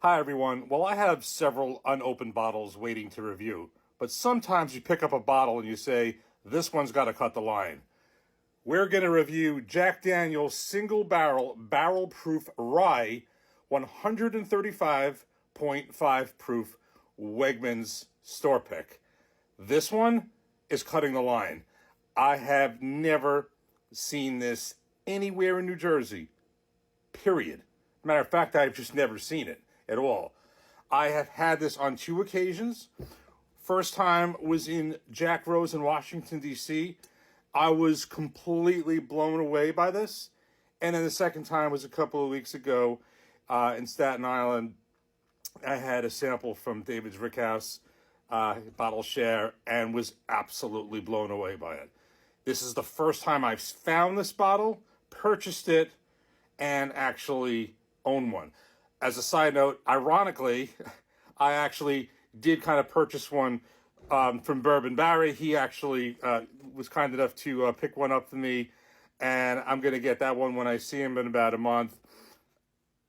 Hi, everyone. Well, I have several unopened bottles waiting to review, but sometimes you pick up a bottle and you say, this one's got to cut the line. We're going to review Jack Daniel's Single Barrel Proof Rye 135.5 proof Wegmans store pick. This one is cutting the line. I have never seen this anywhere in New Jersey, period. Matter of fact, I've just never seen it at all. I have had this on two occasions. First time was in Jack Rose in Washington, D.C. I was completely blown away by this. And then the second time was a couple of weeks ago in Staten Island. I had a sample from David's Rickhouse bottle share and was absolutely blown away by it. This is the first time I've found this bottle, purchased it, and actually own one. As a side note, ironically, I actually did kind of purchase one from Bourbon Barry. He actually was kind enough to pick one up for me, and I'm going to get that one when I see him in about a month.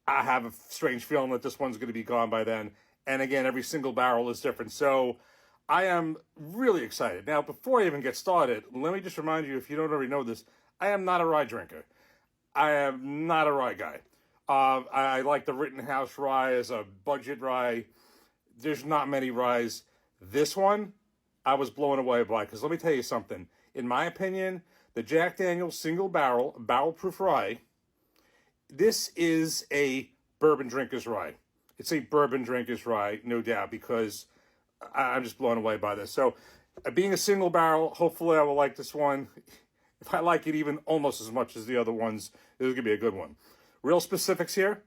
I have a strange feeling that this one's going to be gone by then. And again, every single barrel is different. So I am really excited. Now, before I even get started, let me just remind you, if you don't already know this, I am not a rye drinker. I am not a rye guy. I like the Rittenhouse rye as a budget rye. There's not many ryes. This one, I was blown away by, because let me tell you something. In my opinion, the Jack Daniel's Single Barrel Proof Rye, this is a bourbon drinker's rye. It's a bourbon drinker's rye, no doubt, because I'm just blown away by this. So, being a single barrel, hopefully I will like this one. If I like it even almost as much as the other ones, this is going to be a good one. Real specifics here.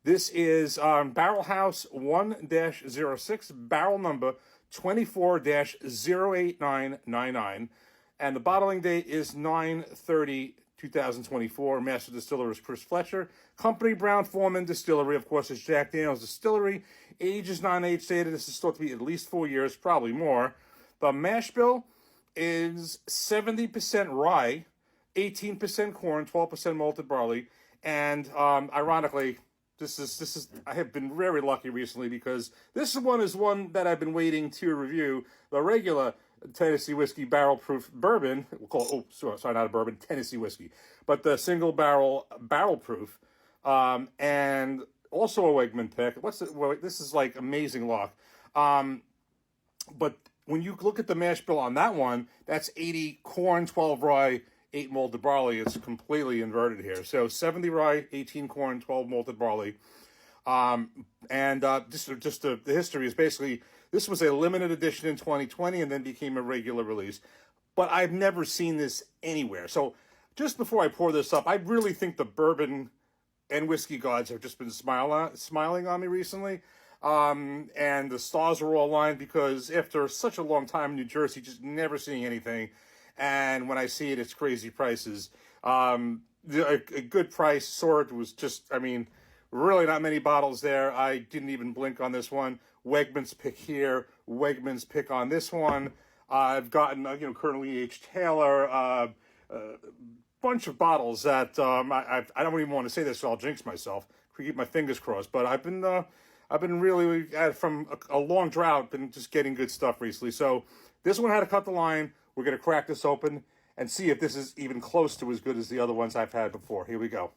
This is Barrel House 1-06, barrel number 24-08999. And the bottling date is 9/30/2024. Master distiller is Chris Fletcher. Company Brown-Forman Distillery, of course, is Jack Daniel's Distillery. Age is non-age stated. This is thought to be at least 4 years, probably more. The mash bill is 70% rye, 18% corn, 12% malted barley. And ironically, this is I have been very lucky recently, because this one is one that I've been waiting to review. The regular Tennessee whiskey barrel proof bourbon, we'll call sorry, not a bourbon, Tennessee whiskey, but the single barrel proof, and also a Wegman pick. This is like amazing luck. But when you look at the mash bill on that one, that's 80 corn, 12 rye, 8 malted barley. It's completely inverted here. So 70 rye, 18 corn, 12 malted barley. The history is basically, this was a limited edition in 2020 and then became a regular release. But I've never seen this anywhere. So just before I pour this up, I really think the bourbon and whiskey gods have just been smiling on me recently. And the stars are all aligned, because after such a long time in New Jersey, just never seeing anything. And when I see it, it's crazy prices. A good price. Saw it was just, really not many bottles there. I didn't even blink on this one. Wegmans pick here. Wegmans pick on this one. I've gotten, currently H. Taylor, bunch of bottles that I don't even want to say this, so I'll jinx myself. Keep my fingers crossed. But I've been really, from a long drought, been just getting good stuff recently. So this one had to cut the line. We're going to crack this open and see if this is even close to as good as the other ones I've had before. Here we go.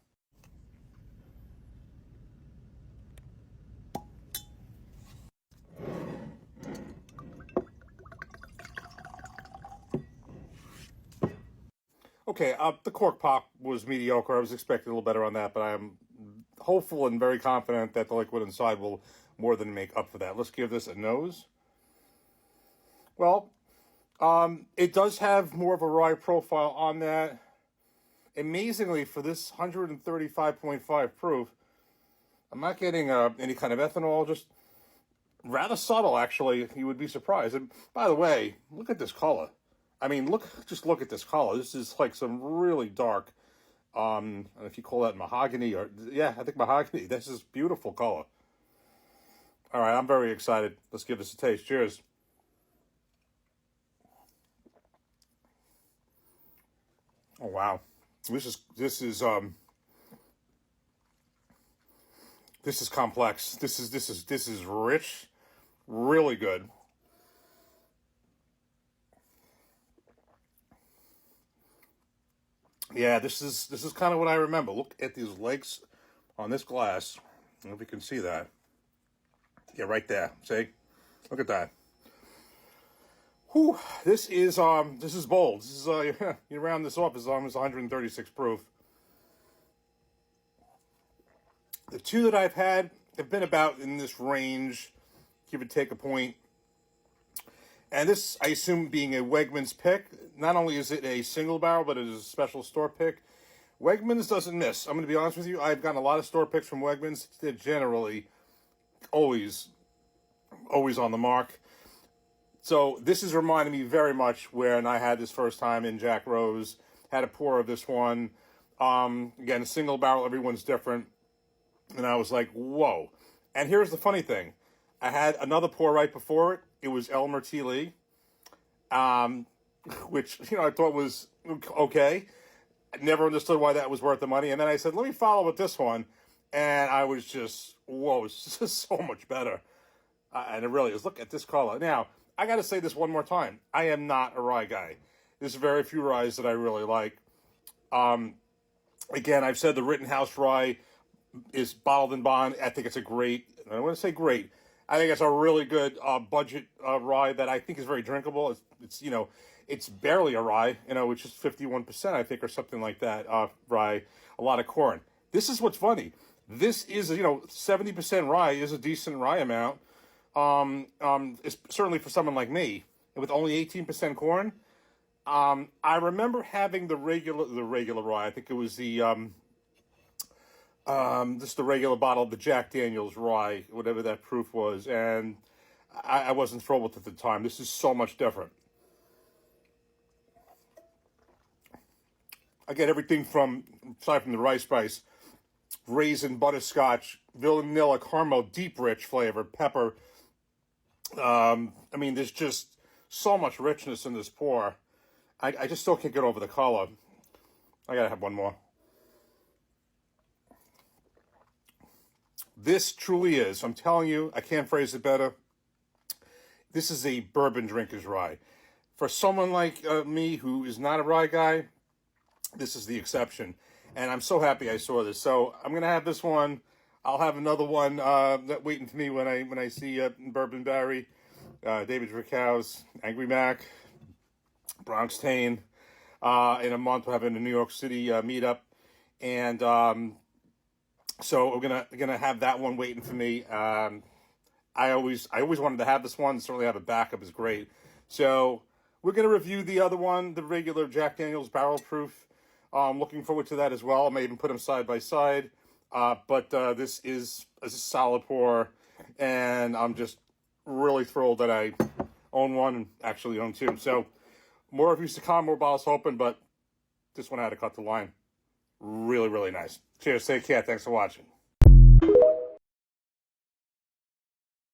Okay, the cork pop was mediocre. I was expecting a little better on that, but I am hopeful and very confident that the liquid inside will more than make up for that. Let's give this a nose. Well, it does have more of a rye profile on that. Amazingly, for this 135.5 proof, I'm not getting any kind of ethanol, just rather subtle, actually. You would be surprised. And by the way, look at this color. Just look at this color. This is like some really dark, I don't know if you call that mahogany I think mahogany. This is beautiful color. All right, I'm very excited. Let's give this a taste. Cheers. Oh, wow. This is This is complex. This is rich, really good. Yeah, this is kind of what I remember. Look at these legs on this glass. I don't know if you can see that. Yeah, right there. See? Look at that. Whew. This is bold. This is you round this off, is almost 136 proof. The two that I've had have been about in this range, give or take a point. And this, I assume, being a Wegmans pick, not only is it a single barrel, but it is a special store pick. Wegmans doesn't miss. I'm going to be honest with you. I've gotten a lot of store picks from Wegmans. They're generally always on the mark. So this is reminding me very much when I had this first time in Jack Rose. Had a pour of this one. Again, a single barrel. Everyone's different. And I was like, whoa. And here's the funny thing. I had another pour right before it. It was Elmer T. Lee, which, I thought was okay. I never understood why that was worth the money. And then I said, let me follow with this one. And I was just, whoa, it's just so much better. And it really is. Look at this color. Now, I got to say this one more time. I am not a rye guy. There's very few ryes that I really like. Again, I've said the Rittenhouse rye is bottled in bond. I think it's a great, I don't want to say great, I think it's a really good budget rye that I think is very drinkable. It's it's barely a rye, which is 51%, I think, or something like that, rye, a lot of corn. This is what's funny. This is, 70% rye is a decent rye amount. It's certainly for someone like me, with only 18% corn. I remember having the regular rye. I think it was just the regular bottle of the Jack Daniel's rye, whatever that proof was, and I wasn't thrilled with it at the time. This is so much different. I get everything from, aside from the rice spice, raisin, butterscotch, vanilla, caramel, deep rich flavor, pepper. There's just so much richness in this pour. I just still can't get over the color. I gotta have one more. This truly is, I'm telling you, I can't phrase it better. This is a bourbon drinker's rye. For someone like me who is not a rye guy, this is the exception. And I'm so happy I saw this. So I'm going to have this one. I'll have another one that waiting for me when I see Bourbon Barry, David Rickhouse, Angry Mac, Bronx Tane. In a month, we're having a New York City meetup. And so we're gonna have that one waiting for me. I always wanted to have this one. Certainly have a backup is great. So we're gonna review the other one, the regular Jack Daniel's Barrel Proof. Looking forward to that as well. I may even put them side by side. But this is a solid pour, and I'm just really thrilled that I own one and actually own two. So more reviews to come, more bottles open, but this one had to cut the line. Really, really nice. Cheers. Take care. Thanks for watching.